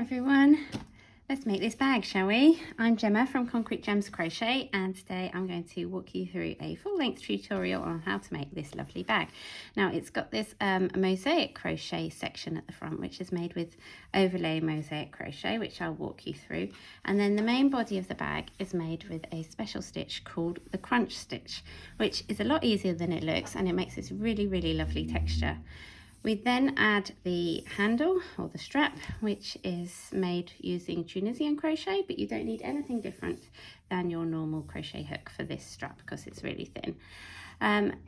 everyone, let's make this bag, shall we? I'm Gemma from Concrete Gems Crochet, and today I'm going to walk you through a full-length tutorial on how to make this lovely bag. Now it's got this mosaic crochet section at the front, which is made with overlay mosaic crochet, which I'll walk you through, and then the main body of the bag is made with a special stitch called the crunch stitch, which is a lot easier than it looks, and it makes this really lovely texture. We then add the handle or the strap, which is made using Tunisian crochet, but you don't need anything different than your normal crochet hook for this strap because it's really thin.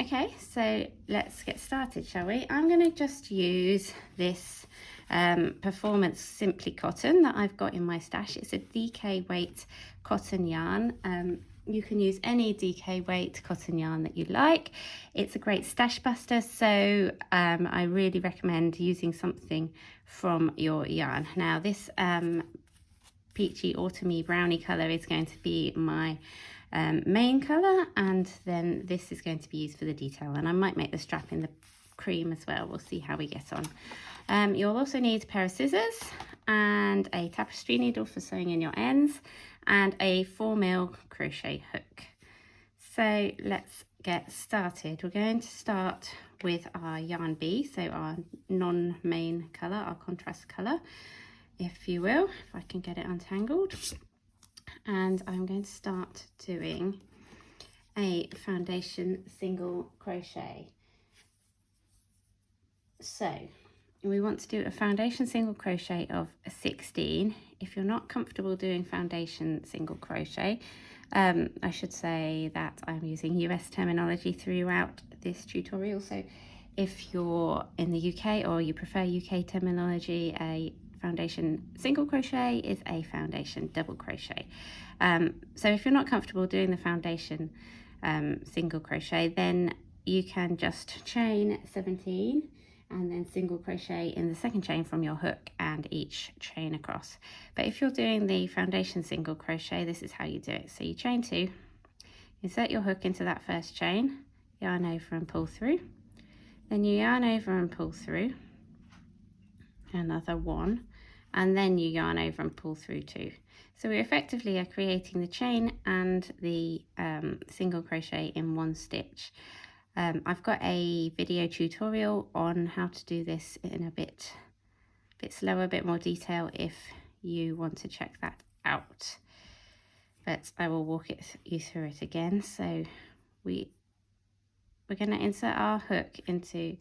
Okay, so let's get started, shall we? I'm going to just use this Performance Simply cotton that I've got in my stash. It's a DK weight cotton yarn. You can use any DK weight cotton yarn that you like. It's a great stash buster, so I really recommend using something from your yarn. Now this peachy autumny brownie colour is going to be my main colour, and then this is going to be used for the detail, and I might make the strap in the cream as well. We'll see how we get on. You'll also need a pair of scissors and a tapestry needle for sewing in your ends, and a 4mm crochet hook. So let's get started. We're going to start with our yarn B, so our non-main colour, our contrast colour, if you will, if I can get it untangled. And I'm going to start doing a foundation single crochet. So we want to do a foundation single crochet of 16. If you're not comfortable doing foundation single crochet, I should say that I'm using US terminology throughout this tutorial. So if you're in the UK or you prefer UK terminology, a foundation single crochet is a foundation double crochet. So if you're not comfortable doing the foundation single crochet, then you can just chain 17 and then single crochet in the second chain from your hook and each chain across. But if you're doing the foundation single crochet, this is how you do it. So you chain 2, insert your hook into that first chain, yarn over and pull through, then you yarn over and pull through another 1, and then you yarn over and pull through 2. So we effectively are creating the chain and the single crochet in one stitch. I've got a video tutorial on how to do this in a bit slower, a bit more detail if you want to check that out. But I will walk you through it again. So we're going to insert our hook into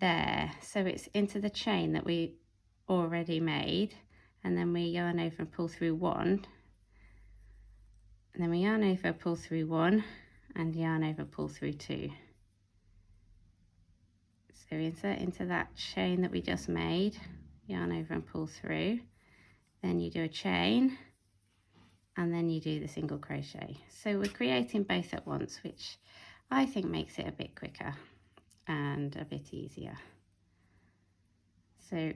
there. So it's into the chain that we already made, and then we yarn over and pull through 1. And then we yarn over, pull through 1. And yarn over, pull through 2. So insert into that chain that we just made, yarn over and pull through, then you do a chain, and then you do the single crochet. So we're creating both at once, which I think makes it a bit quicker and a bit easier. So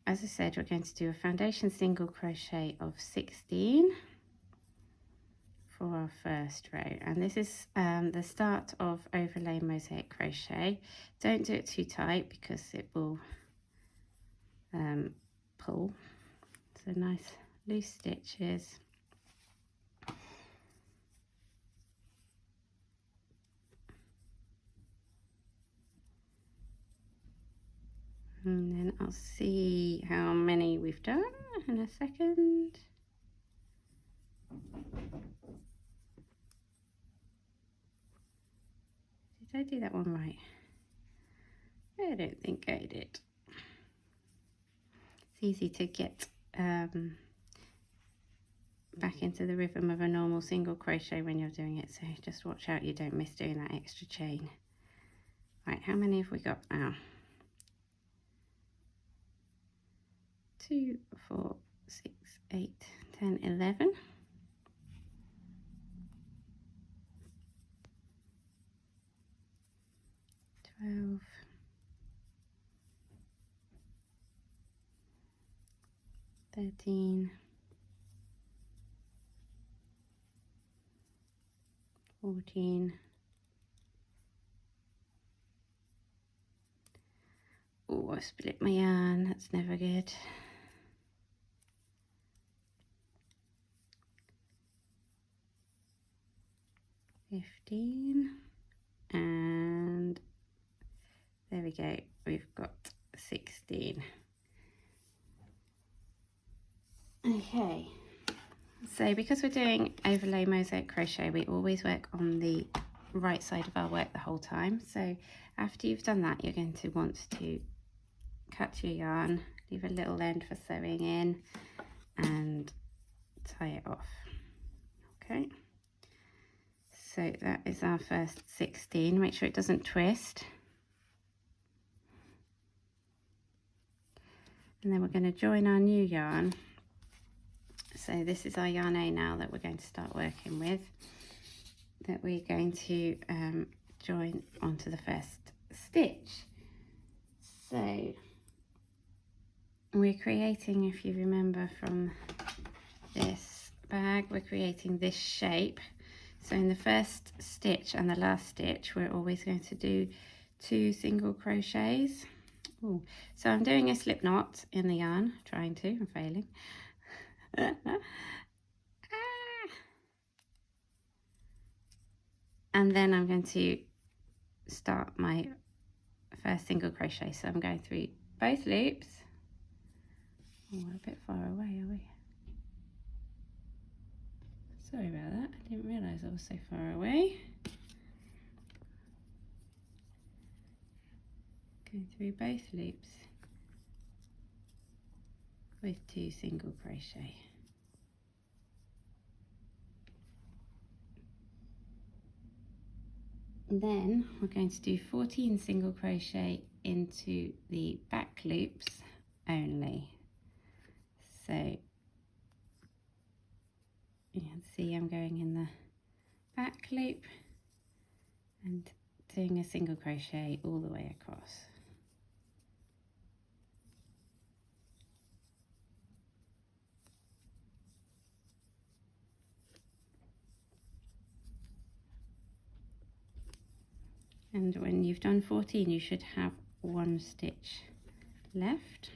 as I said, we're going to do a foundation single crochet of 16 for our first row, and this is the start of overlay mosaic crochet. Don't do it too tight because it will pull. So nice loose stitches. And then I'll see how many we've done in a second. Did I do that one right? I don't think I did. It's easy to get back into the rhythm of a normal single crochet when you're doing it, so just watch out you don't miss doing that extra chain. Right, how many have we got now? 2, 4, 6, 8, 10, 11. 12, 13, 14. Oh, I split my yarn, that's never good. 15, and there we go, we've got 16. Okay, so because we're doing overlay mosaic crochet, we always work on the right side of our work the whole time. So after you've done that, you're going to want to cut your yarn, leave a little end for sewing in, and tie it off. Okay, so that is our first 16. Make sure it doesn't twist. And then we're going to join our new yarn. So this is our yarn A now that we're going to start working with, that we're going to join onto the first stitch. So we're creating, if you remember from this bag, we're creating this shape. So in the first stitch and the last stitch, we're always going to do 2 single crochets. Ooh. So I'm doing a slip knot in the yarn, trying to, I'm failing. And then I'm going to start my first single crochet. So I'm going through both loops. Oh, we're a bit far away, are we? Sorry about that, I didn't realise I was so far away. Going through both loops with 2 single crochet. And then we're going to do 14 single crochet into the back loops only. So you can see I'm going in the back loop and doing a single crochet all the way across. And when you've done 14, you should have 1 stitch left.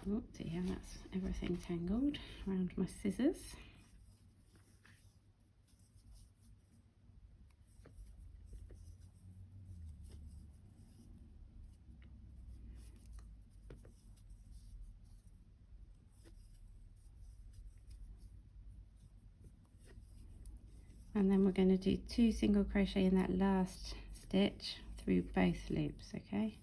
Oh dear, that's everything tangled around my scissors. And then we're going to do 2 single crochet in that last stitch through both loops, okay?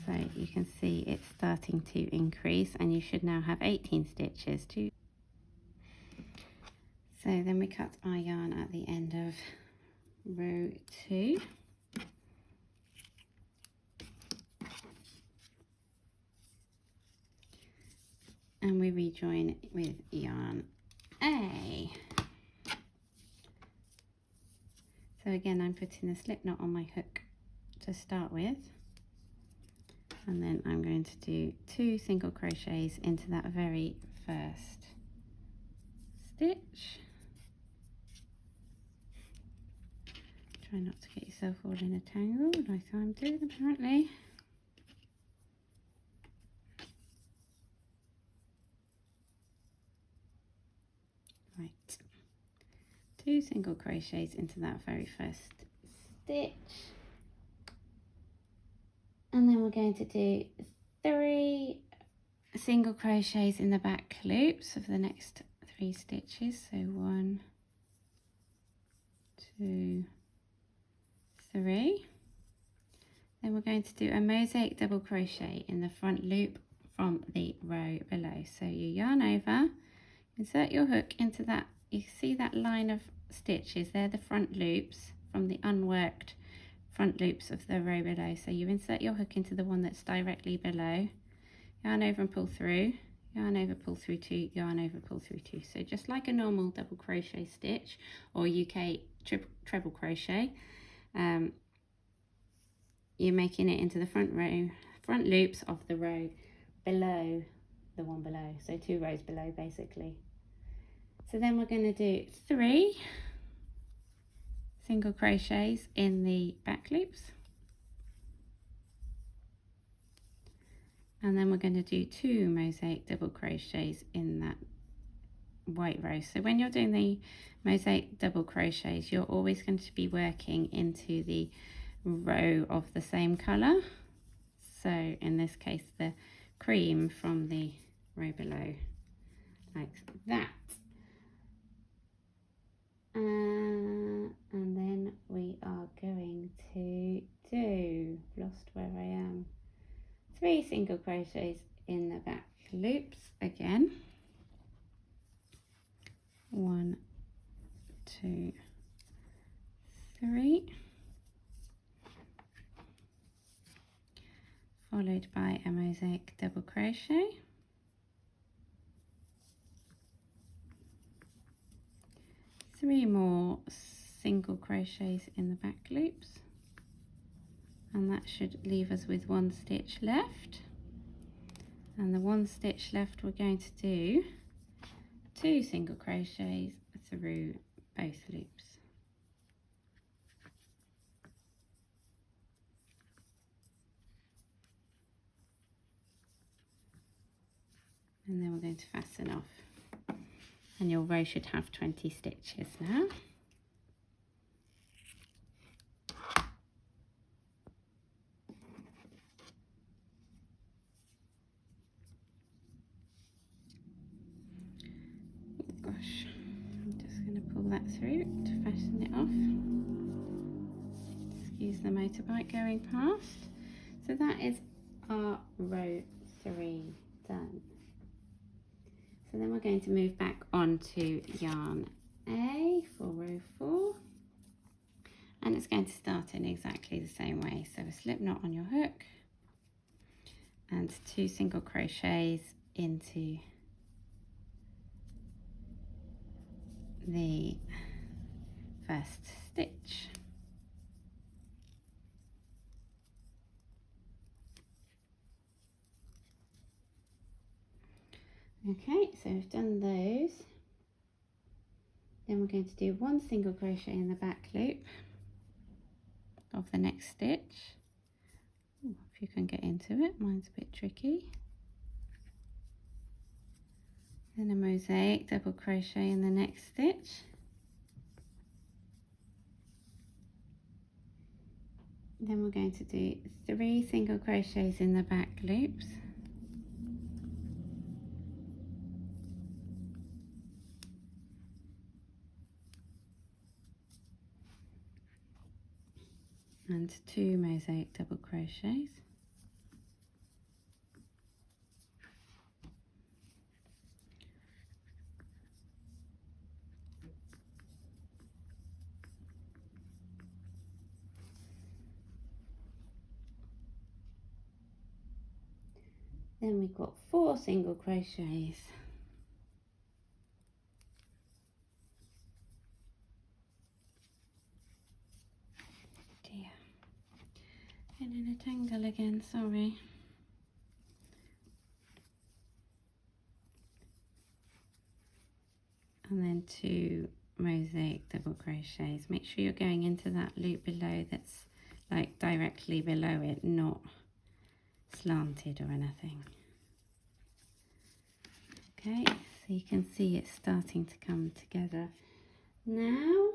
So you can see it's starting to increase, and you should now have 18 stitches too. So then we cut our yarn at the end of row 2. And we rejoin with yarn A. So again, I'm putting a slip knot on my hook to start with, and then I'm going to do 2 single crochets into that very first stitch. Try not to get yourself all in a tangle like I'm doing apparently. Right, 2 single crochets into that very first stitch, and then we're going to do 3 single crochets in the back loops of the next 3 stitches. So 1, 2, 3. Then we're going to do a mosaic double crochet in the front loop from the row below. So you yarn over, insert your hook into that, you see that line of stitches, they're the front loops from the unworked front loops of the row below. So you insert your hook into the one that's directly below, yarn over and pull through, yarn over, pull through 2, yarn over, pull through 2. So just like a normal double crochet stitch or UK treble crochet, you're making it into the front loops of the row below the one below, so 2 rows below basically. So then we're going to do 3 single crochets in the back loops, and then we're going to do 2 mosaic double crochets in that white row. So when you're doing the mosaic double crochets, you're always going to be working into the row of the same color. So in this case, the cream from the row below, like that. And then we are going to do, lost where I am, 3 single crochets in the back loops again. 1, 2, 3, followed by a mosaic double crochet, three more single crochets in the back loops, and that should leave us with 1 stitch left. And the 1 stitch left, we're going to do 2 single crochets through both loops. And then we're going to fasten off, and your row should have 20 stitches now. Gosh, I'm just going to pull that through to fasten it off. Excuse the motorbike going past. So that is our row 3 done. So then we're going to move back onto yarn A for row 4, and it's going to start in exactly the same way. So a slip knot on your hook and 2 single crochets into the first stitch. Okay, so we've done those. Then we're going to do 1 single crochet in the back loop of the next stitch. Ooh, if you can get into it, mine's a bit tricky. Then a mosaic double crochet in the next stitch. Then we're going to do 3 single crochets in the back loops. And 2 mosaic double crochets. Then we've got 4 single crochets. Dear, getting in a tangle again, sorry. And then 2 mosaic double crochets. Make sure you're going into that loop below that's like directly below it, not slanted or anything. Okay, so you can see it's starting to come together now.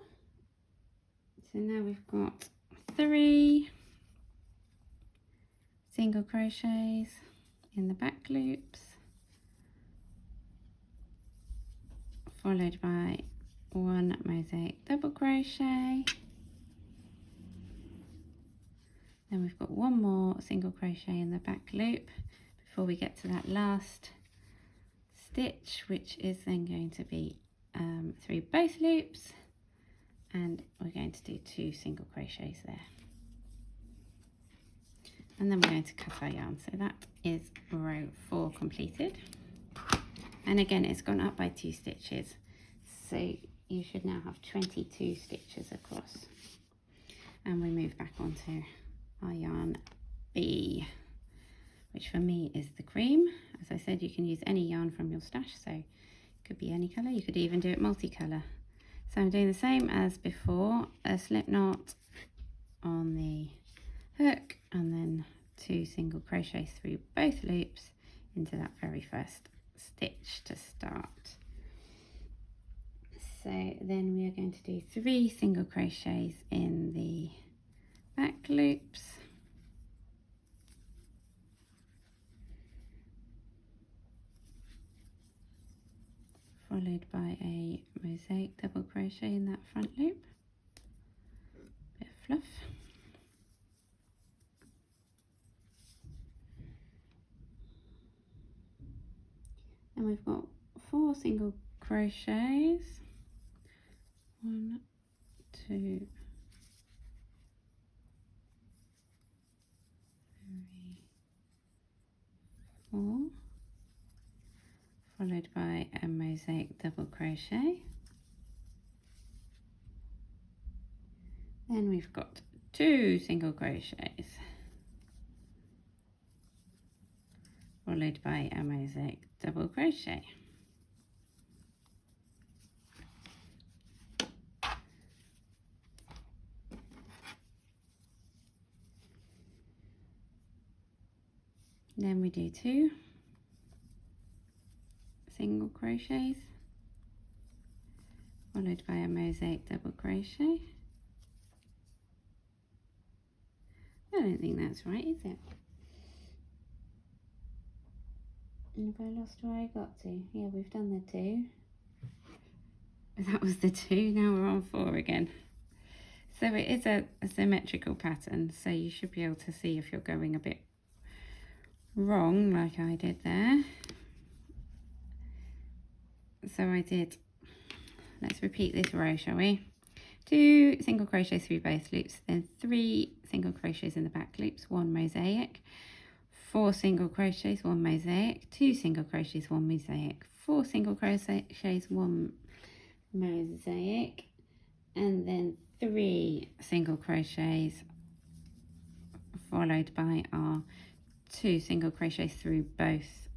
So now we've got 3 single crochets in the back loops, followed by 1 mosaic double crochet. Then we've got 1 more single crochet in the back loop before we get to that last stitch, which is then going to be through both loops, and we're going to do 2 single crochets there. And then we're going to cut our yarn. So that is row 4 completed. And again, it's gone up by 2 stitches. So you should now have 22 stitches across. And we move back onto our yarn B, which for me is the cream. As I said, you can use any yarn from your stash, so it could be any colour. You could even do it multicolour. So I'm doing the same as before, a slip knot on the hook and then 2 single crochets through both loops into that very first stitch to start. So then we are going to do 3 single crochets in the back loops, followed by a mosaic double crochet in that front loop, bit of fluff. And we've got 4 single crochets, 1, 2, 3, 4, followed by a mosaic double crochet. Then we've got 2 single crochets, followed by a mosaic double crochet. Then we do 2 single crochets, followed by a mosaic double crochet. I don't think that's right, is it? And have I lost where I got to? Yeah, we've done the 2. That was the 2, now we're on 4 again. So it is a symmetrical pattern, so you should be able to see if you're going a bit wrong like I did there. So I did, let's repeat this row, shall we? 2 single crochets through both loops, then 3 single crochets in the back loops, 1 mosaic, 4 single crochets, 1 mosaic, 2 single crochets, 1 mosaic, 4 single crochets, 1 mosaic, and then 3 single crochets, followed by our 2 single crochets through both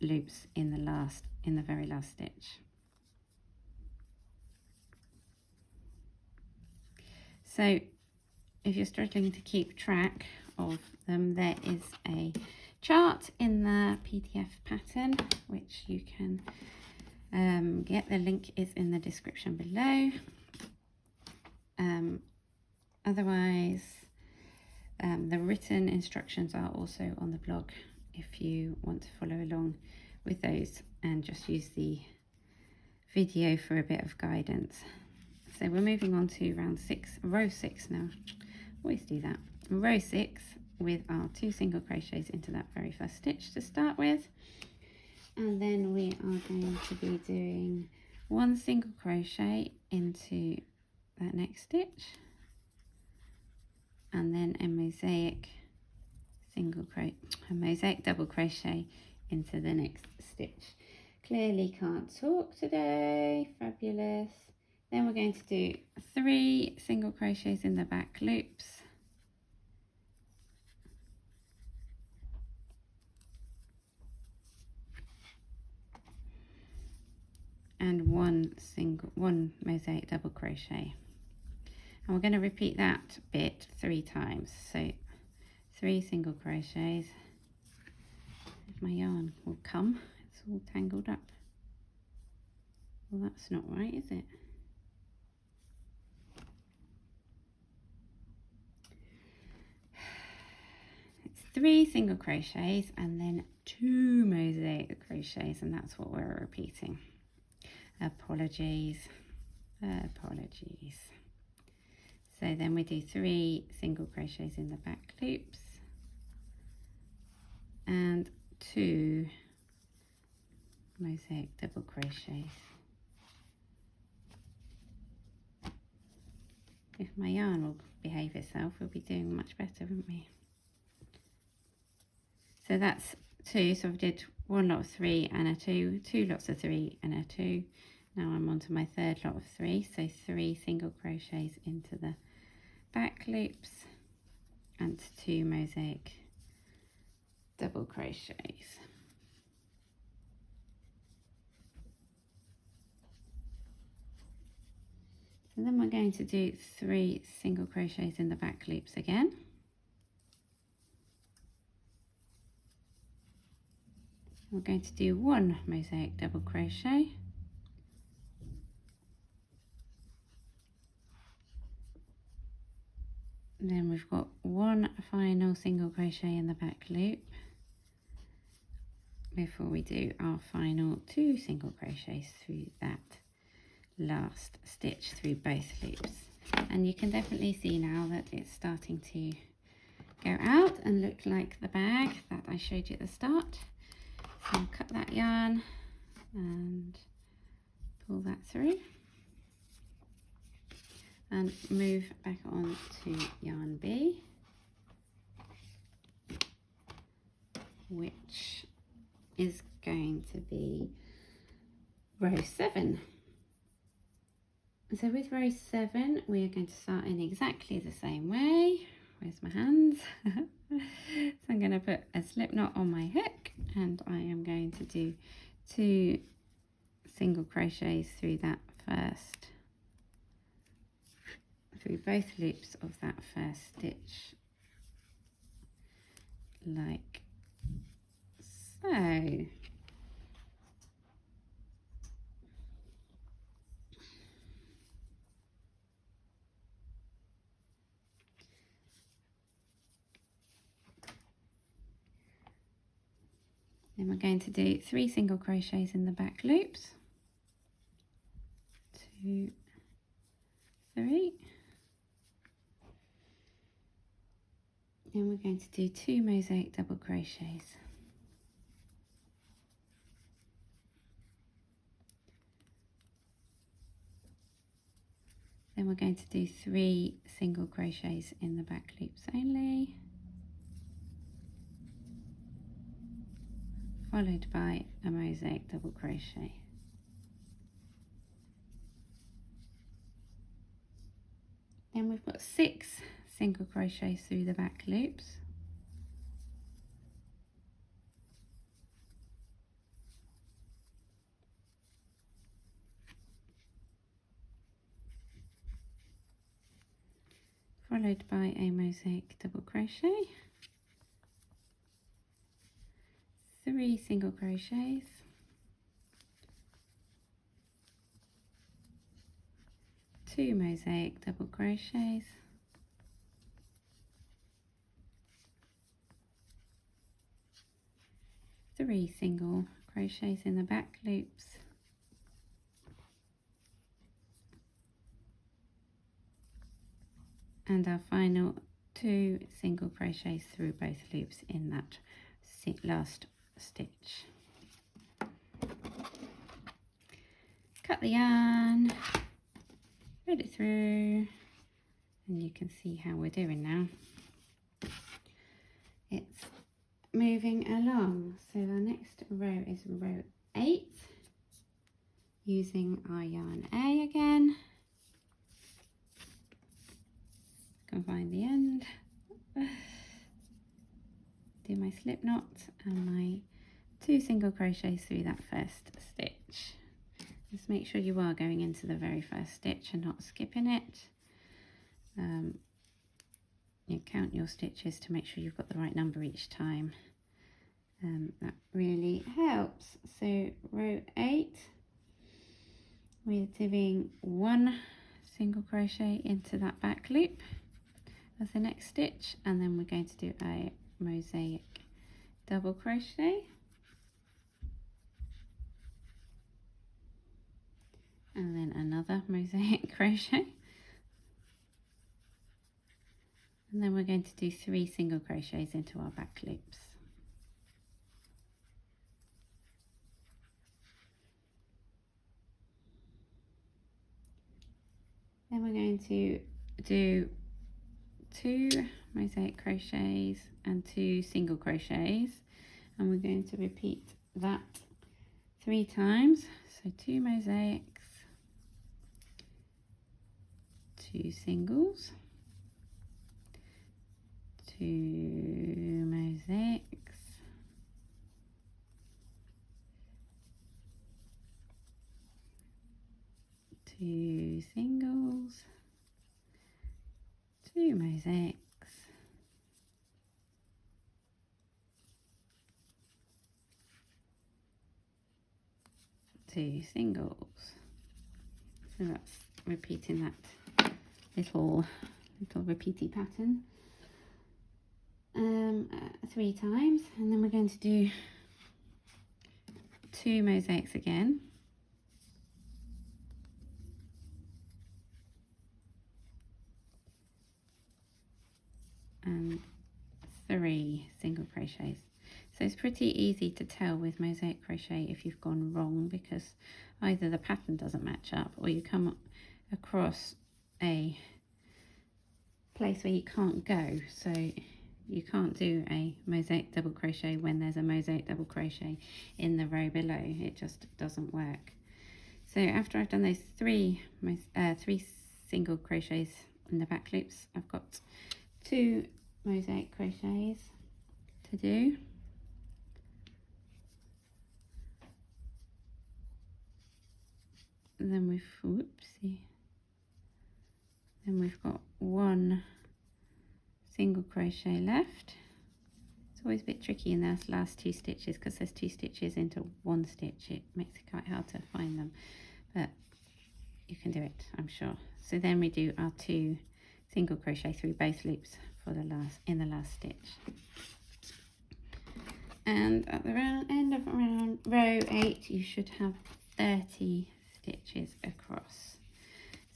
loops in the very last stitch. So if you're struggling to keep track of them, there is a chart in the PDF pattern which you can get. The link is in the description below. Otherwise, the written instructions are also on the blog if you want to follow along with those and just use the video for a bit of guidance. So we're moving on to row 6 now. Always do that. Row 6 with our 2 single crochets into that very first stitch to start with. And then we are going to be doing 1 single crochet into that next stitch. And then a mosaic double crochet into the next stitch. Clearly can't talk today. Fabulous. Then we're going to do 3 single crochets in the back loops, and 1 mosaic double crochet. And we're going to repeat that bit 3 times. So 3 single crochets. If my yarn will come, it's all tangled up. Well, that's not right, is it? It's 3 single crochets and then 2 mosaic crochets, and that's what we're repeating. Apologies. So then we do 3 single crochets in the back loops and 2 mosaic double crochets. If my yarn will behave itself, we'll be doing much better, won't we? So that's 2, so I did 1 lot of 3 and a 2, 2 lots of 3 and a 2. Now I'm on to my 3rd lot of 3, so 3 single crochets into the back loops and 2 mosaic double crochets. So then we're going to do 3 single crochets in the back loops again. We're going to do 1 mosaic double crochet, then we've got 1 final single crochet in the back loop before we do our final 2 single crochets through that last stitch through both loops. And you can definitely see now that it's starting to go out and look like the bag that I showed you at the start. So I'll cut that yarn and pull that through and move back on to yarn B, which is going to be row 7. So with row 7 we are going to start in exactly the same way. Where's my hands? So I'm going to put a slip knot on my hook and I am going to do 2 single crochets through that first, through both loops of that first stitch, like so. Then we're going to do 3 single crochets in the back loops, 2, 3, and we're going to do 2 mosaic double crochets. Then we're going to do 3 single crochets in the back loops only, followed by a mosaic double crochet. Then we've got 6 single crochets through the back loops, followed by a mosaic double crochet, 3 single crochets, 2 mosaic double crochets, 3 single crochets in the back loops, and our final 2 single crochets through both loops in that last stitch. Cut the yarn, thread it through, and you can see how we're doing now. It's moving along. So the next row is row 8, using our yarn A again. Can find the end. Do my slip knot and my 2 single crochets through that first stitch. Just make sure you are going into the very first stitch and not skipping it. You count your stitches to make sure you've got the right number each time. That really helps. So row 8, we're doing 1 single crochet into that back loop as the next stitch, and then we're going to do a mosaic double crochet, and then another mosaic crochet, and then we're going to do 3 single crochets into our back loops. Then we're going to do 2 mosaic crochets and 2 single crochets, and we're going to repeat that 3 times. So 2 mosaics, 2 singles, 2 mosaics, 2 singles, 2 mosaics, 2 singles. So that's repeating that little repeaty pattern 3 times, and then we're going to do 2 mosaics again. And 3 single crochets. So it's pretty easy to tell with mosaic crochet if you've gone wrong, because either the pattern doesn't match up or you come across a place where you can't go. So you can't do a mosaic double crochet when there's a mosaic double crochet in the row below. It just doesn't work. So after I've done those 3 single crochets in the back loops, I've got 2 mosaic crochets to do. And then we've got 1 single crochet left. It's always a bit tricky in those last 2 stitches because there's 2 stitches into 1 stitch. It makes it quite hard to find them, but you can do it, I'm sure. So then we do our 2 single crochet through both loops for the last stitch. And at the end of row 8 you should have 30 stitches across.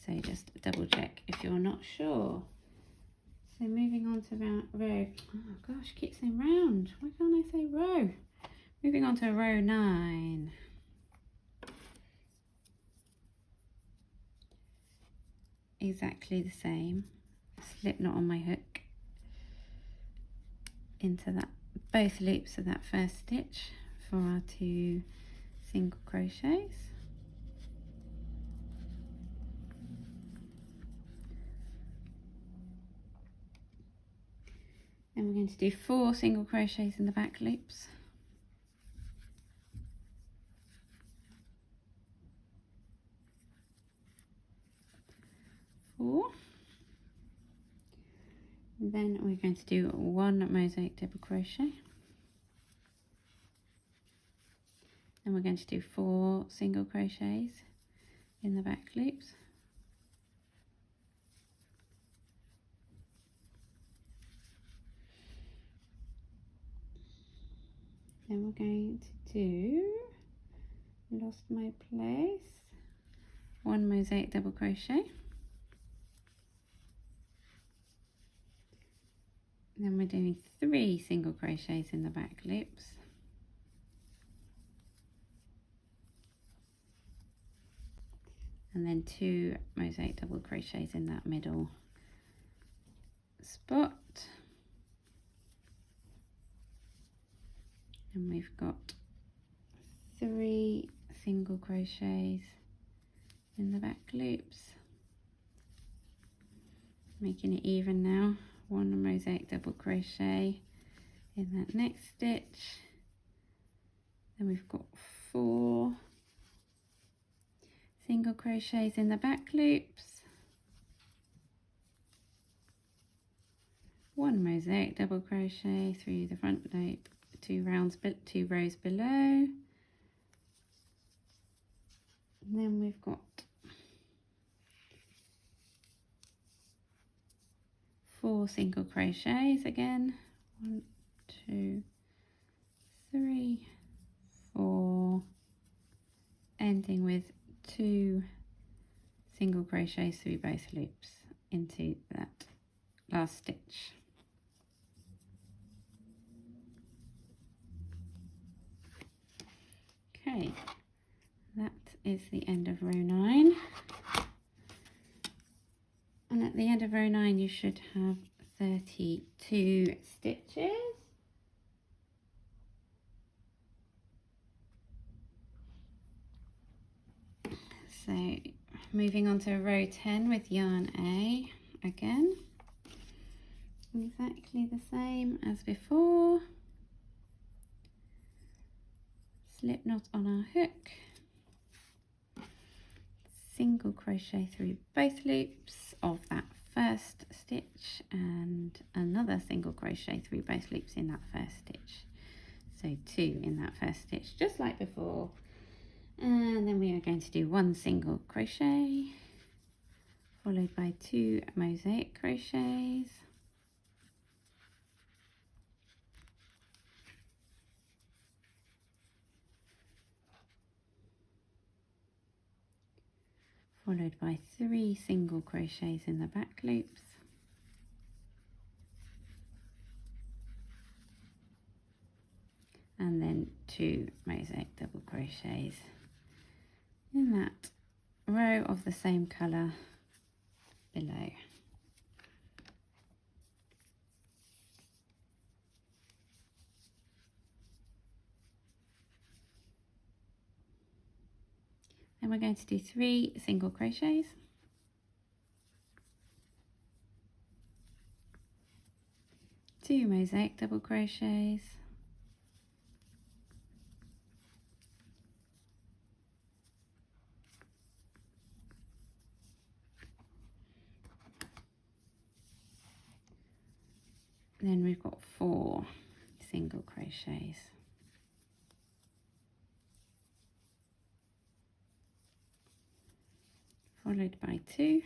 So just double check if you're not sure. So moving on to row, oh gosh, I keep saying round, why can't I say row? Moving on to row 9. Exactly the same, slip knot on my hook into that both loops of that first stitch for our 2 single crochets. Then we're going to do 4 single crochets in the back loops. 4. Then we're going to do 1 mosaic double crochet. Then we're going to do 4 single crochets in the back loops. Then we're going to do, lost my place, 1 mosaic double crochet. Then we're doing 3 single crochets in the back loops. And then 2 mosaic double crochets in that middle spot. And we've got 3 single crochets in the back loops. Making it even now. 1 mosaic double crochet in that next stitch. Then we've got 4 single crochets in the back loops. 1 mosaic double crochet through the front loop, 2 rows below. And then we've got 4 single crochets again. 1, 2, 3, 4, ending with 2 single crochets through both loops into that last stitch. Okay, that is the end of row 9. And at the end of row 9 you should have 32 stitches. So moving on to row 10 with yarn A again. Exactly the same as before. Slip knot on our hook. Single crochet through both loops of that first stitch and another single crochet through both loops in that first stitch. So 2 in that first stitch, just like before. And then we are going to do 1 single crochet followed by 2 mosaic crochets, followed by 3 single crochets in the back loops, and then 2 mosaic double crochets in that row of the same colour below. Then we're going to do 3 single crochets, two mosaic double crochets, then we've got 4 single crochets, followed by 2,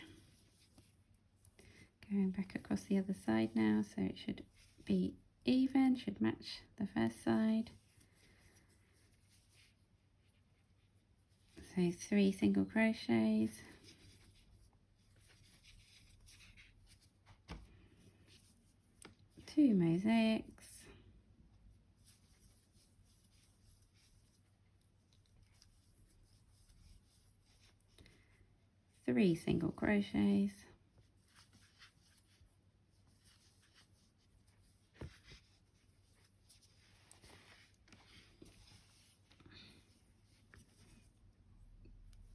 going back across the other side now, so it should be even, should match the first side. So 3 single crochets, two mosaics, three single crochets,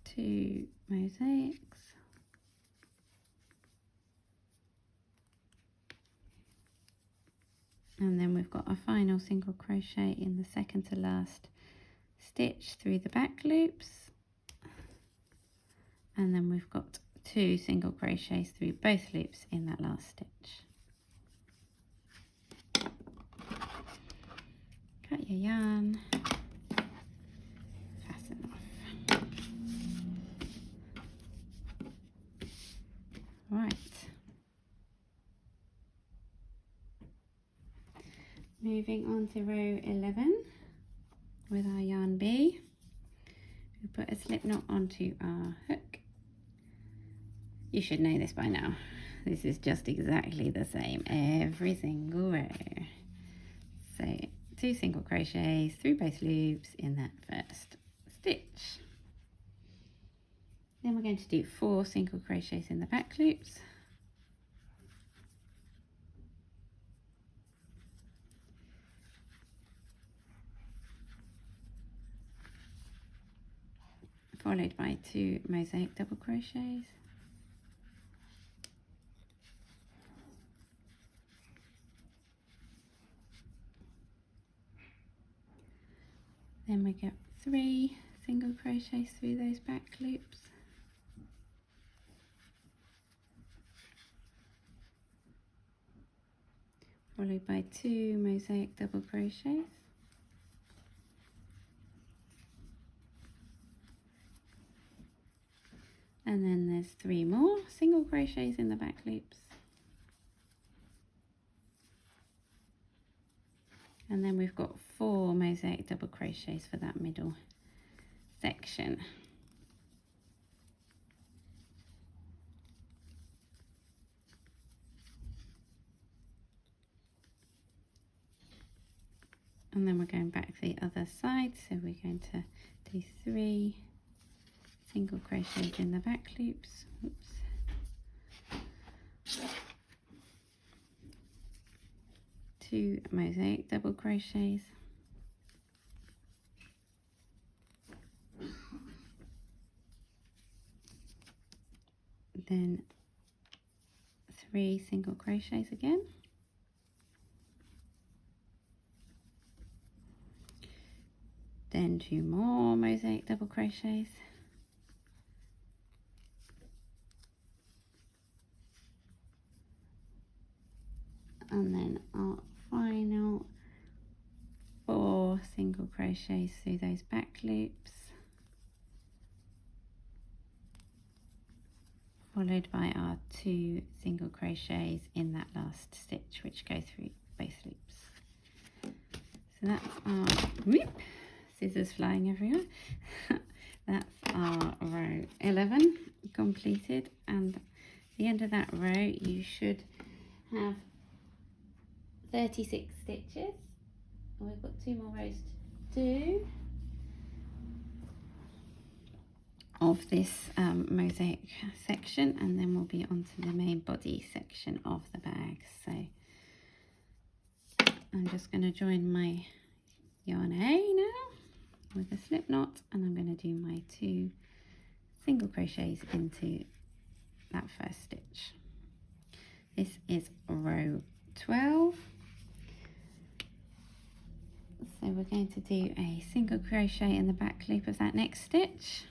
two mosaics, and then we've got a final single crochet in the second to last stitch through the back loops, and then we've got 2 single crochets through both loops in that last stitch. Cut your yarn, fasten off. Right, moving on to row 11 with our yarn B. We put a slip knot onto our hook. You should know this by now. This is just exactly the same every single row. So 2 single crochets through both loops in that first stitch. Then we're going to do 4 single crochets in the back loops, followed by 2 mosaic double crochets, then we get 3 single crochets through those back loops, followed by 2 mosaic double crochets, and then there's 3 more single crochets in the back loops, and then we've got 4 mosaic double crochets for that middle section. And then we're going back to the other side, so we're going to do 3 single crochets in the back loops. Oops. 2 mosaic double crochets, then 3 single crochets again, then 2 more mosaic double crochets, and then our final 4 single crochets through those back loops, followed by our 2 single crochets in that last stitch, which go through both loops. So that's our, whoop, scissors flying everywhere. That's our row 11 completed, and at the end of that row you should have 36 stitches. We've got 2 more rows to do of this mosaic section, and then we'll be onto the main body section of the bag. So I'm just going to join my yarn A now with a slip knot, and I'm going to do my 2 single crochets into that first stitch. This is row 12. So we're going to do a single crochet in the back loop of that next stitch,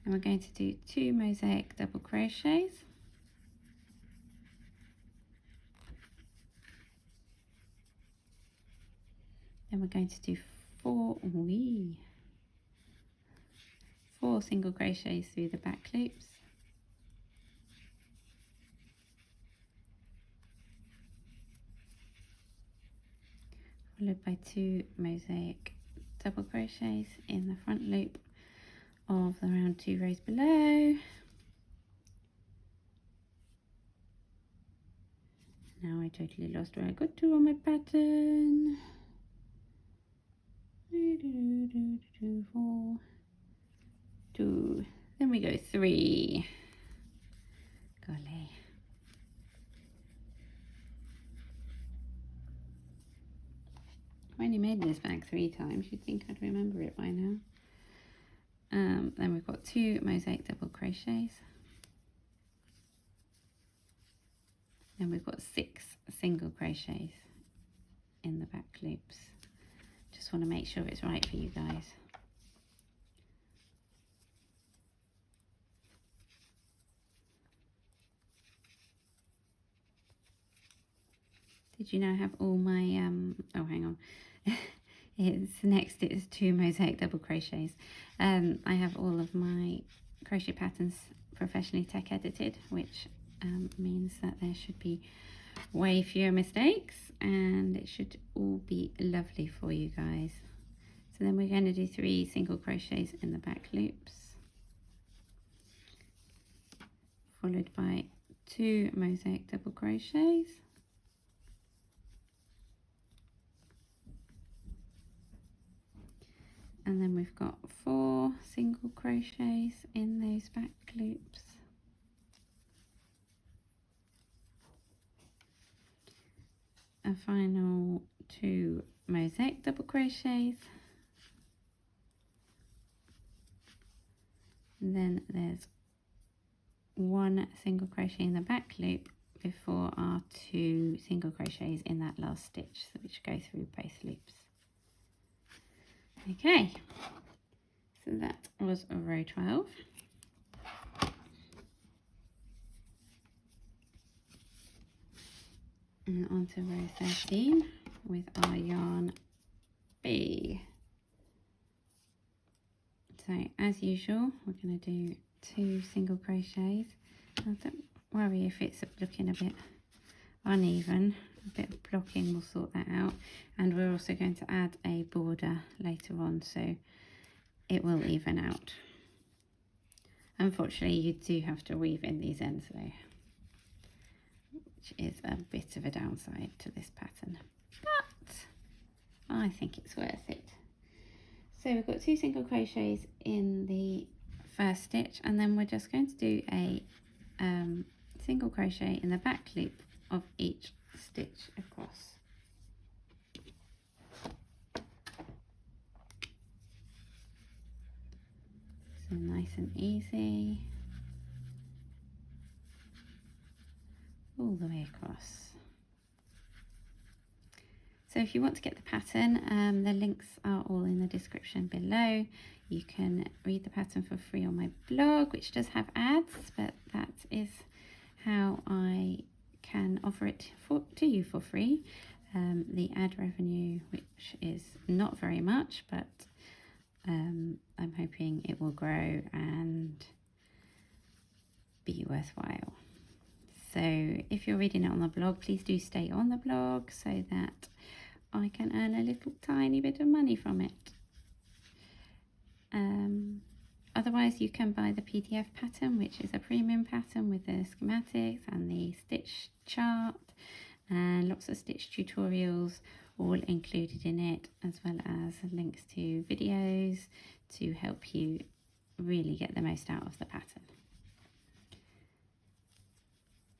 and we're going to do 2 mosaic double crochets, then we're going to do 4 single crochets through the back loops, followed by 2 mosaic double crochets in the front loop of the round 2 rows below. Now I totally lost where I got to on my pattern. 4, 2, then we go 3. Golly. I've only made this bag 3 times. You'd think I'd remember it by now. Then we've got 2 mosaic double crochets. Then we've got 6 single crochets in the back loops. Just want to make sure it's right for you guys. Did you know I have all my, oh hang on, next is 2 mosaic double crochets. I have all of my crochet patterns professionally tech edited, which means that there should be way fewer mistakes, and it should all be lovely for you guys. So then we're going to do 3 single crochets in the back loops, followed by 2 mosaic double crochets, and then we've got 4 single crochets in those back loops, a final 2 mosaic double crochets, and then there's 1 single crochet in the back loop before our 2 single crochets in that last stitch, which go through both loops. Okay, so that was row 12. And on to row 13 with our yarn B. So as usual, we're going to do 2 single crochets. Now, don't worry if it's looking a bit uneven, a bit of blocking will sort that out, and we're also going to add a border later on, so it will even out. Unfortunately, you do have to weave in these ends though, which is a bit of a downside to this pattern, but I think it's worth it. So we've got 2 single crochets in the first stitch, and then we're just going to do a single crochet in the back loop of each stitch across. So nice and easy, all the way across. So if you want to get the pattern, the links are all in the description below. You can read the pattern for free on my blog, which does have ads, but that is how I can offer it to you for free. The ad revenue, which is not very much, but I'm hoping it will grow, and be worthwhile. So if you're reading it on the blog, please do stay on the blog so that I can earn a little tiny bit of money from it. Otherwise you can buy the PDF pattern, which is a premium pattern with the schematics and the stitch chart and lots of stitch tutorials all included in it, as well as links to videos to help you really get the most out of the pattern.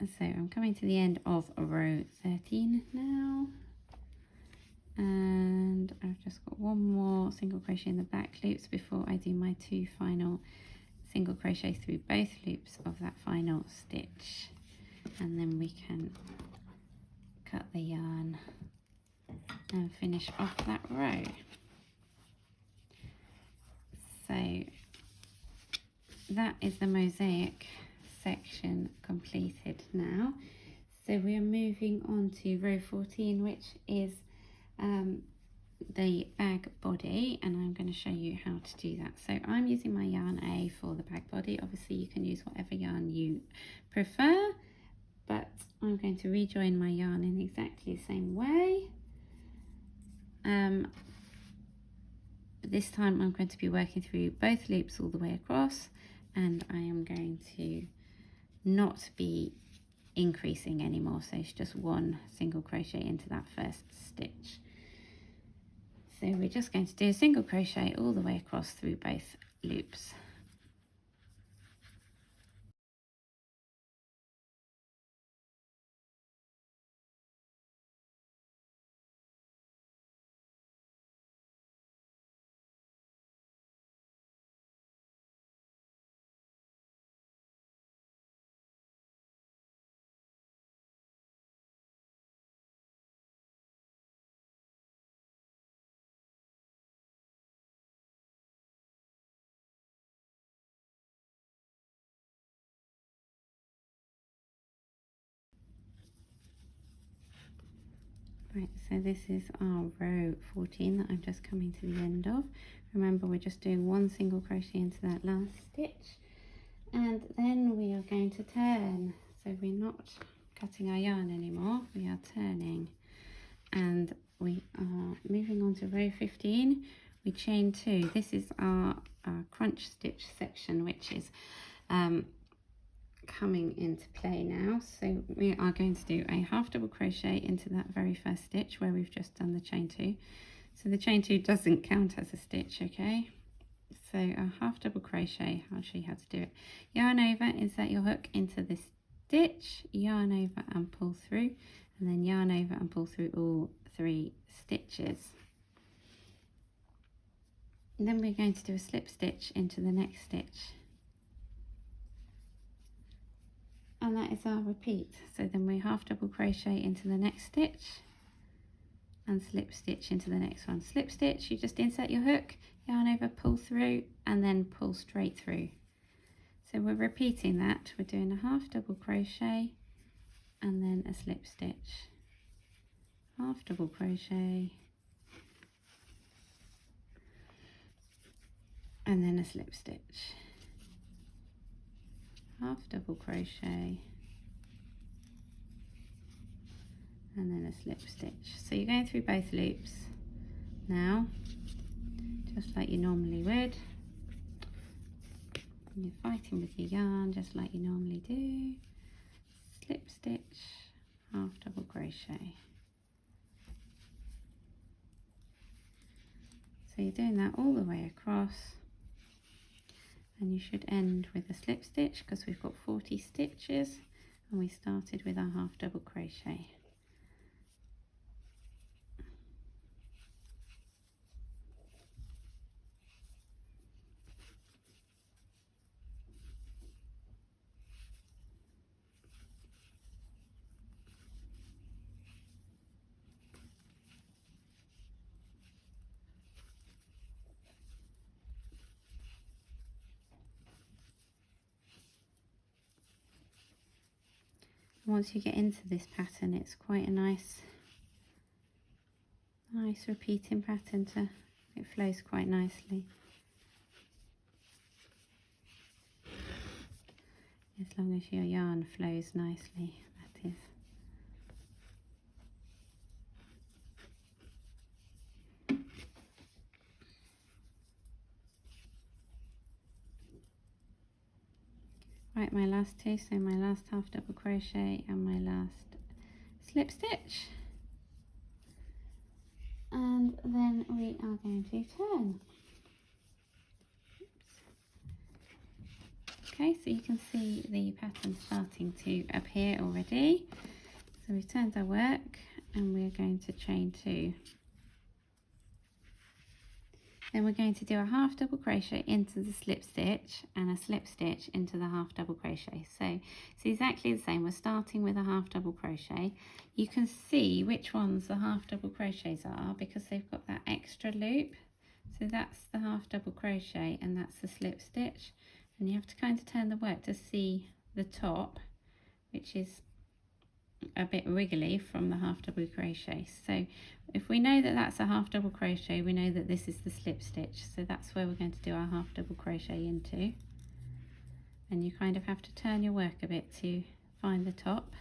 So I'm coming to the end of row 13 now, and I've just got one more single crochet in the back loops before I do my 2 final single crochet through both loops of that final stitch, and then we can cut the yarn and finish off that row. So that is the mosaic section completed now. So we are moving on to row 14, which is the bag body, and I'm going to show you how to do that. So I'm using my yarn A for the bag body. Obviously you can use whatever yarn you prefer, but I'm going to rejoin my yarn in exactly the same way. This time I'm going to be working through both loops all the way across, and I am going to not be increasing anymore, so it's just one single crochet into that first stitch. So we're just going to do a single crochet all the way across through both loops. Right, so this is our row 14 that I'm just coming to the end of. Remember, we're just doing one single crochet into that last stitch, and then we are going to turn. So we're not cutting our yarn anymore, we are turning, and we are moving on to row 15. We chain 2. This is our crunch stitch section, which is coming into play now. So we are going to do a half double crochet into that very first stitch where we've just done the chain 2. So the chain 2 doesn't count as a stitch, okay? So a half double crochet, I'll show you how to do it. Yarn over, insert your hook into this stitch, yarn over and pull through, and then yarn over and pull through all 3 stitches. And then we're going to do a slip stitch into the next stitch. And that is our repeat. So then we half double crochet into the next stitch and slip stitch into the next one. Slip stitch, you just insert your hook, yarn over, pull through, and then pull straight through. So we're repeating that. We're doing a half double crochet and then a slip stitch, half double crochet and then a slip stitch, half double crochet and then a slip stitch. So you're going through both loops now, just like you normally would. And you're fighting with your yarn just like you normally do. Slip stitch, half double crochet. So you're doing that all the way across, and you should end with a slip stitch because we've got 40 stitches and we started with our half double crochet. Once you get into this pattern, it's quite a nice repeating pattern. It flows quite nicely. as long as your yarn flows nicely, that is. Right, my last two, so my last half double crochet and my last slip stitch, and then we are going to turn. Okay, so you can see the pattern starting to appear already. So we've turned our work and we're going to chain 2. Then we're going to do a half double crochet into the slip stitch and a slip stitch into the half double crochet. So it's exactly the same. We're starting with a half double crochet. You can see which ones the half double crochets are because they've got that extra loop. So that's the half double crochet and that's the slip stitch. And you have to kind of turn the work to see the top, which is a bit wiggly from the half double crochet. So if we know that that's a half double crochet, we know that this is the slip stitch, so that's where we're going to do our half double crochet into. And you kind of have to turn your work a bit to find the top,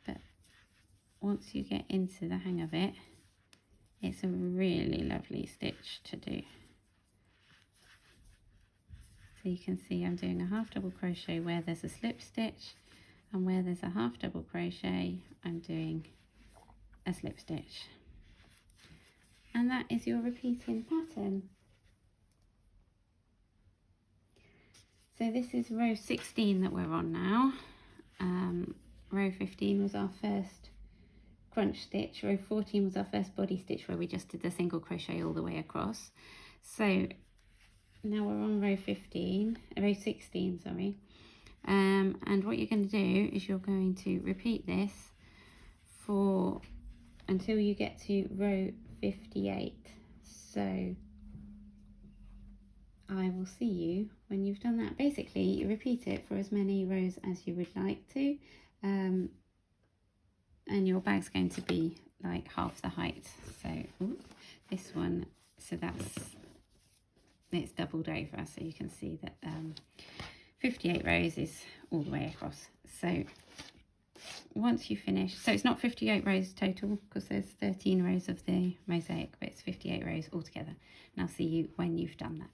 but once you get into the hang of it, it's a really lovely stitch to do. So you can see I'm doing a half double crochet where there's a slip stitch, and where there's a half double crochet I'm doing a slip stitch, and that is your repeating pattern. So this is row 16 that we're on now. Row 15 was our first crunch stitch, row 14 was our first body stitch where we just did the single crochet all the way across. So now we're on row 16, sorry. And what you're going to do is you're going to repeat this for until you get to row 58. So I will see you when you've done that. Basically, you repeat it for as many rows as you would like to, and your bag's going to be like half the height. So this one, so it's doubled over, so you can see that 58 rows is all the way across. So once you finish, so it's not 58 rows total because there's 13 rows of the mosaic, but it's 58 rows altogether. And I'll see you when you've done that.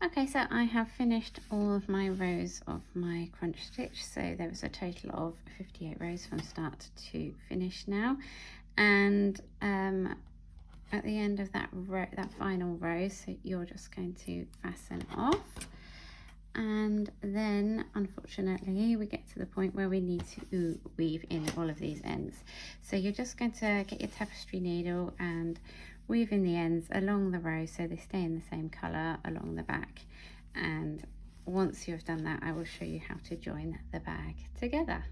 Okay, so I have finished all of my rows of my crunch stitch. So there was a total of 58 rows from start to finish now. And at the end of that final row, so you're just going to fasten off. And then unfortunately we get to the point where we need to weave in all of these ends. So you're just going to get your tapestry needle and weave in the ends along the row so they stay in the same colour along the back. And once you've done that, I will show you how to join the bag together.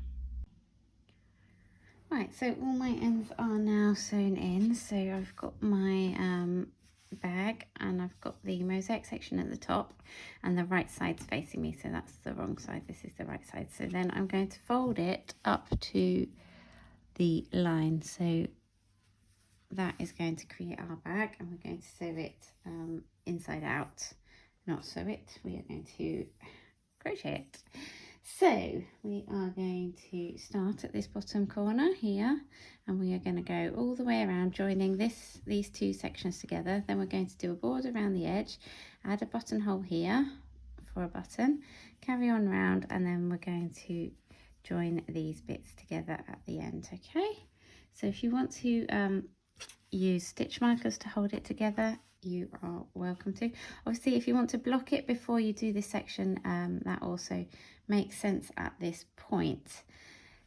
Right, so all my ends are now sewn in. So I've got my bag and I've got the mosaic section at the top and the right side's facing me, so that's the wrong side, this is the right side. So then I'm going to fold it up to the line, so that is going to create our bag, and we're going to sew it inside out, not sew it, we are going to crochet it. So we are going to start at this bottom corner here, and we are going to go all the way around, joining these two sections together. Then we're going to do a border around the edge, add a buttonhole here for a button, carry on round, and then we're going to join these bits together at the end. Okay, so if you want to use stitch markers to hold it together, you are welcome to. Obviously, if you want to block it before you do this section, that also makes sense at this point.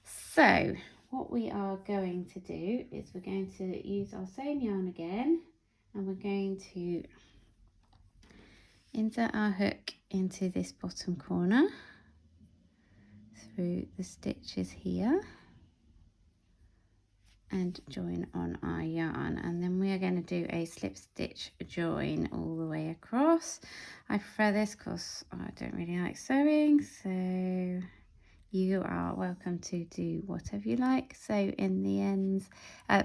So what we are going to do is we're going to use our same yarn again, and we're going to insert our hook into this bottom corner through the stitches here and join on our yarn, and then we are going to do a slip stitch join all the way across. I prefer this because I don't really like sewing, so you are welcome to do whatever you like. So in the ends,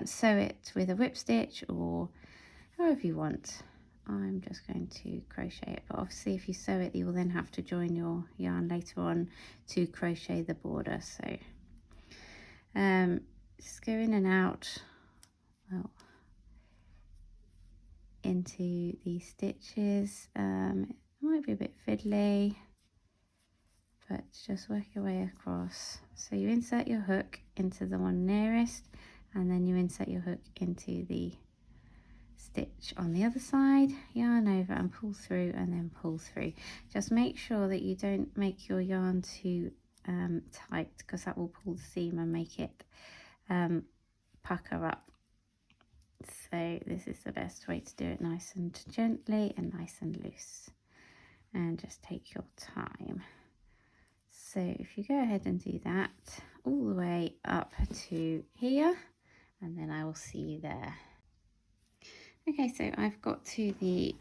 sew it with a whip stitch or however you want. I'm just going to crochet it, but obviously if you sew it, you will then have to join your yarn later on to crochet the border. So just go in and out, well, into these stitches. It might be a bit fiddly, but just work your way across. So you insert your hook into the one nearest, and then you insert your hook into the stitch on the other side, yarn over and pull through, and then pull through. Just make sure that you don't make your yarn too tight, because that will pull the seam and make it pucker up. So this is the best way to do it, nice and gently and nice and loose, and just take your time. So if you go ahead and do that all the way up to here, and then I will see you there. Okay, so I've got to the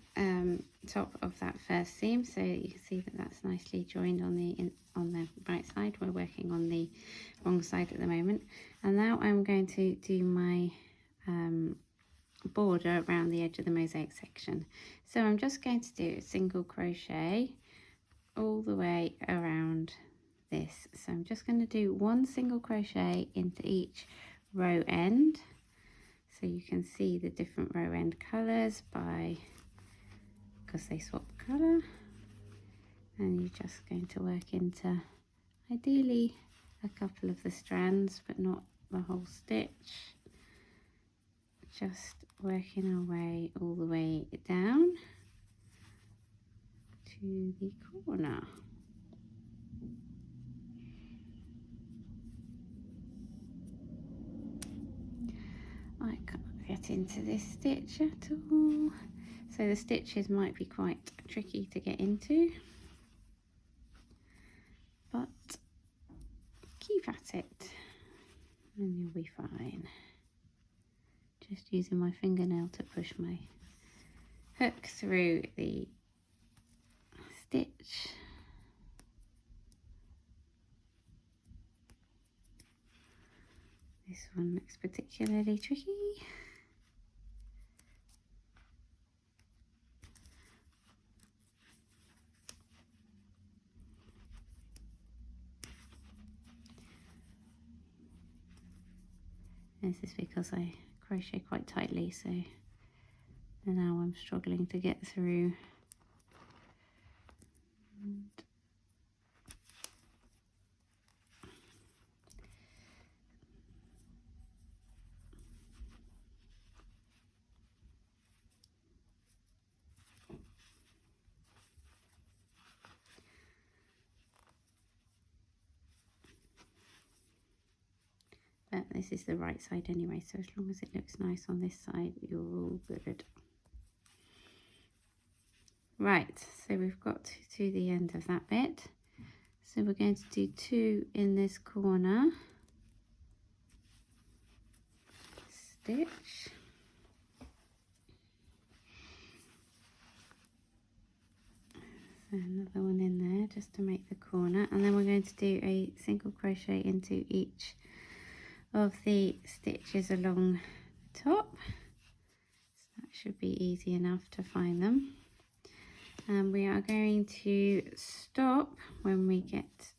top of that first seam, so you can see that that's nicely joined on the right side. We're working on the wrong side at the moment, and now I'm going to do my border around the edge of the mosaic section. So I'm just going to do a single crochet all the way around this. So I'm just going to do one single crochet into each row end, so you can see the different row end colors because they swap color, and you're just going to work into ideally a couple of the strands but not the whole stitch, just working our way all the way down to the corner. I can't get into this stitch at all, so the stitches might be quite tricky to get into, but keep at it and you'll be fine. Just using my fingernail to push my hook through the stitch. This one looks particularly tricky. This is because I crochet quite tightly, so now I'm struggling to get through. But this is the right side anyway, so as long as it looks nice on this side, you're all good. Right, so we've got to the end of that bit. So we're going to do 2 in this corner stitch. So another one in there just to make the corner, and then we're going to do a single crochet into each of the stitches along the top. So that should be easy enough to find them. And we are going to stop when we get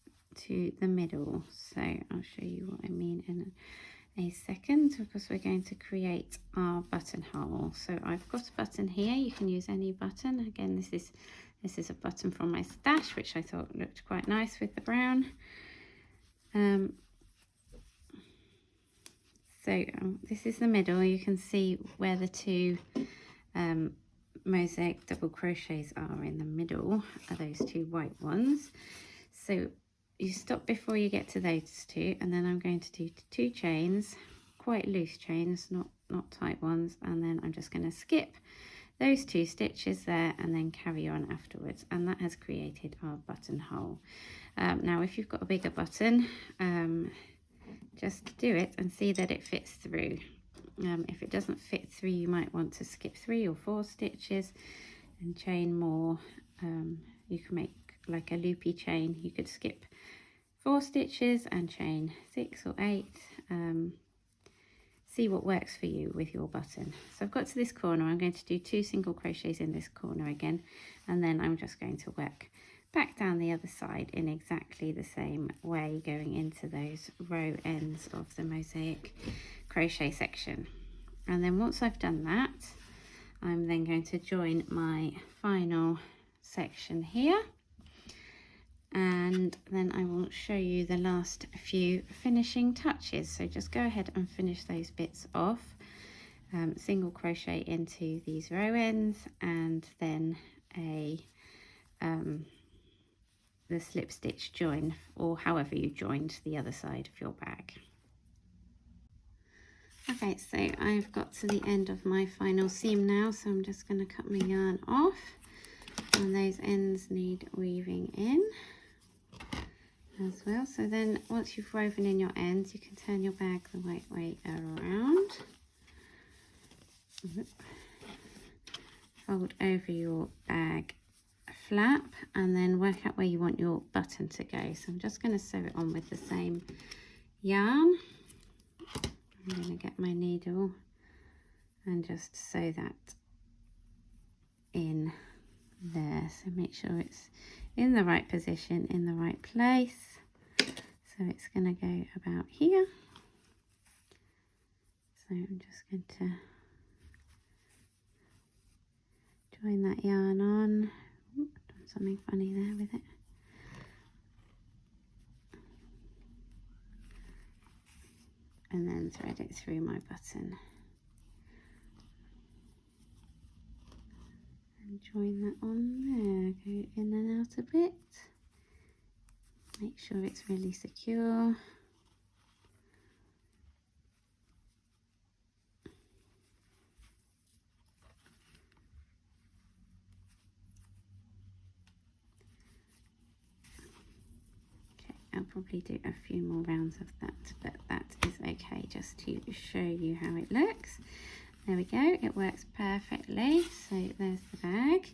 to the middle. So I'll show you what I mean in a second, because we're going to create our buttonhole. So I've got a button here. You can use any button. Again, this is a button from my stash, which I thought looked quite nice with the brown. This is the middle. You can see where the 2 mosaic double crochets are in the middle, are those 2 white ones. So you stop before you get to those 2, and then I'm going to do 2 chains, quite loose chains, not tight ones, and then I'm just going to skip those 2 stitches there and then carry on afterwards, and that has created our buttonhole. Now if you've got a bigger button, just do it and see that it fits through. If it doesn't fit through, you might want to skip 3 or 4 stitches and chain more. You can make like a loopy chain. You could skip 4 stitches and chain 6 or 8. see what works for you with your button. So I've got to this corner. I'm going to do 2 single crochets in this corner again, and then I'm just going to work back down the other side in exactly the same way, going into those row ends of the mosaic crochet section. And then once I've done that, I'm then going to join my final section here, and then I will show you the last few finishing touches. So just go ahead and finish those bits off. Single crochet into these row ends, and then the slip stitch join, or however you joined the other side of your bag. Okay, so I've got to the end of my final seam now, so I'm just going to cut my yarn off, and those ends need weaving in as well. So then once you've woven in your ends, you can turn your bag the right way around, fold over your bag flap, and then work out where you want your button to go. So I'm just going to sew it on with the same yarn. I'm going to get my needle and just sew that in there. So make sure it's in the right position, in the right place. So it's going to go about here. So I'm just going to join that yarn on. Ooh, done something funny there with it. And then thread it through my button and join that on there. Go in and out a bit, make sure it's really secure. I'll probably do a few more rounds of that, but that is okay, just to show you how it looks. There we go, it works perfectly. So there's the bag.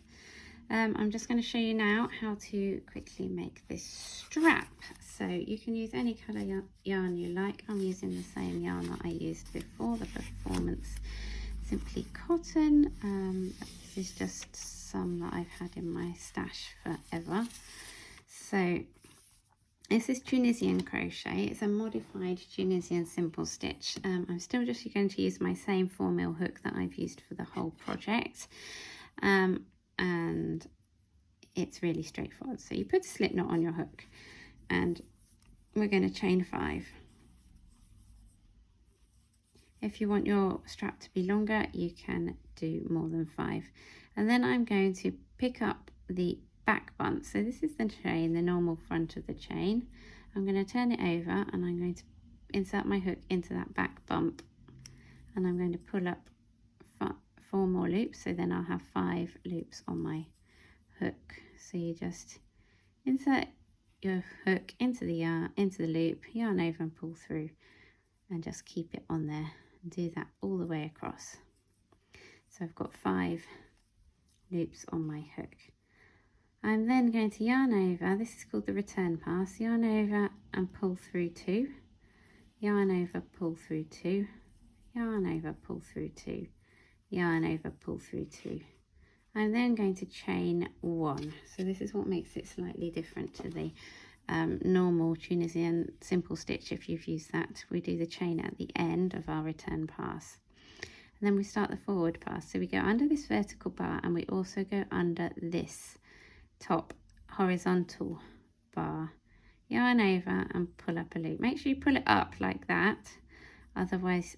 I'm just going to show you now how to quickly make this strap. So you can use any colour yarn you like. I'm using the same yarn that I used before, the Performance Simply Cotton. This is just some that I've had in my stash forever. So this is Tunisian crochet. It's a modified Tunisian simple stitch. I'm still just going to use my same 4mm hook that I've used for the whole project. And it's really straightforward. So you put a slip knot on your hook, and we're going to chain 5. If you want your strap to be longer, you can do more than 5. And then I'm going to pick up the back bunt. So this is the chain, the normal front of the chain. I'm going to turn it over, and I'm going to insert my hook into that back bump, and I'm going to pull up 4 more loops. So then I'll have 5 loops on my hook. So you just insert your hook into the yarn, into the loop, yarn over and pull through, and just keep it on there, and do that all the way across. So I've got 5 loops on my hook. I'm then going to yarn over, this is called the return pass, yarn over and pull through 2, yarn over, pull through 2, yarn over, pull through 2, yarn over, pull through 2. I'm then going to chain 1. So this is what makes it slightly different to the normal Tunisian simple stitch. If you've used that, we do the chain at the end of our return pass. And then we start the forward pass. So we go under this vertical bar, and we also go under this top horizontal bar, yarn over and pull up a loop. Make sure you pull it up like that, otherwise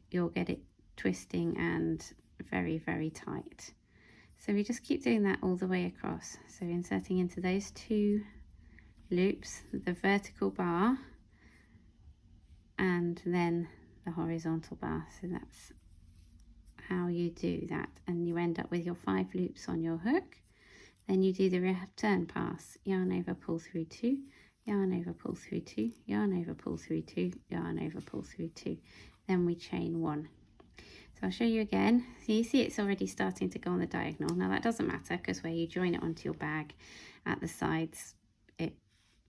you'll get it twisting and very, very tight. So we just keep doing that all the way across. So inserting into those 2 loops, the vertical bar and then the horizontal bar. So that's how you do that, and you end up with your 5 loops on your hook. Then you do the return pass, yarn over, pull through 2, yarn over, pull through 2, yarn over, pull through 2, yarn over, pull through 2. Then we chain 1. So I'll show you again. So you see it's already starting to go on the diagonal. Now that doesn't matter, because where you join it onto your bag at the sides, it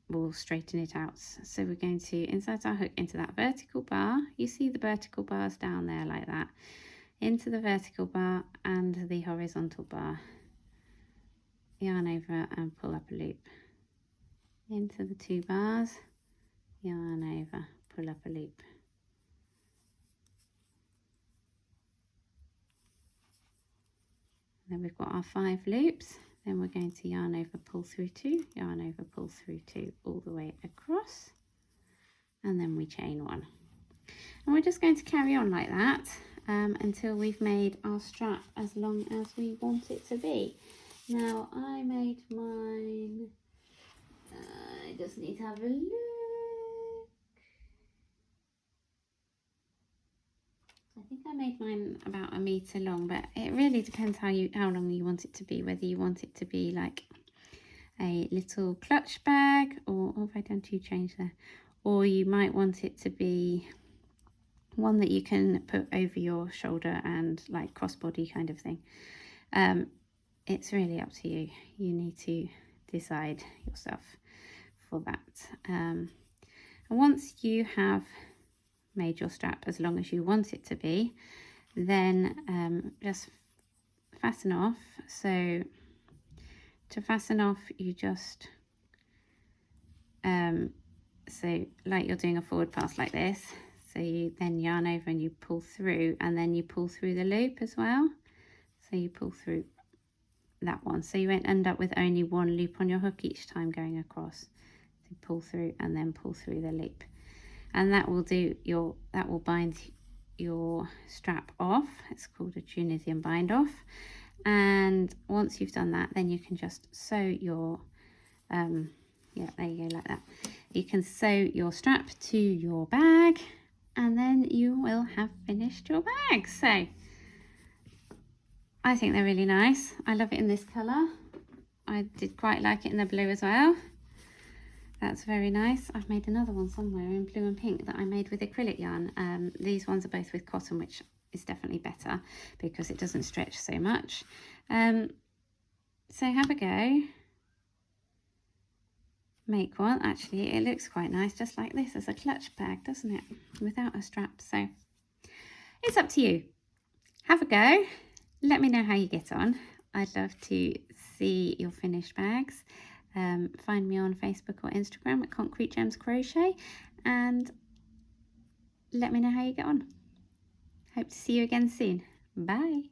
will straighten it out. So we're going to insert our hook into that vertical bar. You see the vertical bars down there like that, into the vertical bar and the horizontal bar. Yarn over and pull up a loop into the 2 bars, yarn over, pull up a loop. Then we've got our 5 loops. Then we're going to yarn over, pull through 2, yarn over, pull through 2, all the way across, and then we chain 1. And we're just going to carry on like that until we've made our strap as long as we want it to be. Now I made mine, I just need to have a look. I think I made mine about 1 meter long, but it really depends how long you want it to be, whether you want it to be like a little clutch bag, or have I done 2 chains there, or you might want it to be one that you can put over your shoulder and like crossbody kind of thing. It's really up to you. You need to decide yourself for that. And once you have made your strap as long as you want it to be, then just fasten off. So to fasten off, you just so like you're doing a forward pass like this, so you then yarn over and you pull through, and then you pull through the loop as well. So you pull through that one, so you won't end up with only 1 loop on your hook each time going across. So pull through and then pull through the loop, and that will bind your strap off. It's called a Tunisian bind off. And once you've done that, then you can just sew your yeah, there you go, like that. You can sew your strap to your bag, and then you will have finished your bag. So I think they're really nice. I love it in this colour. I did quite like it in the blue as well. That's very nice. I've made another one somewhere in blue and pink that I made with acrylic yarn. These ones are both with cotton, which is definitely better because it doesn't stretch so much. So have a go. Make one. Actually, it looks quite nice just like this as a clutch bag, doesn't it? Without a strap. So it's up to you. Have a go. Let me know how you get on. I'd love to see your finished bags. Find me on Facebook or Instagram at Concrete Gems Crochet, and let me know how you get on. Hope to see you again soon. Bye.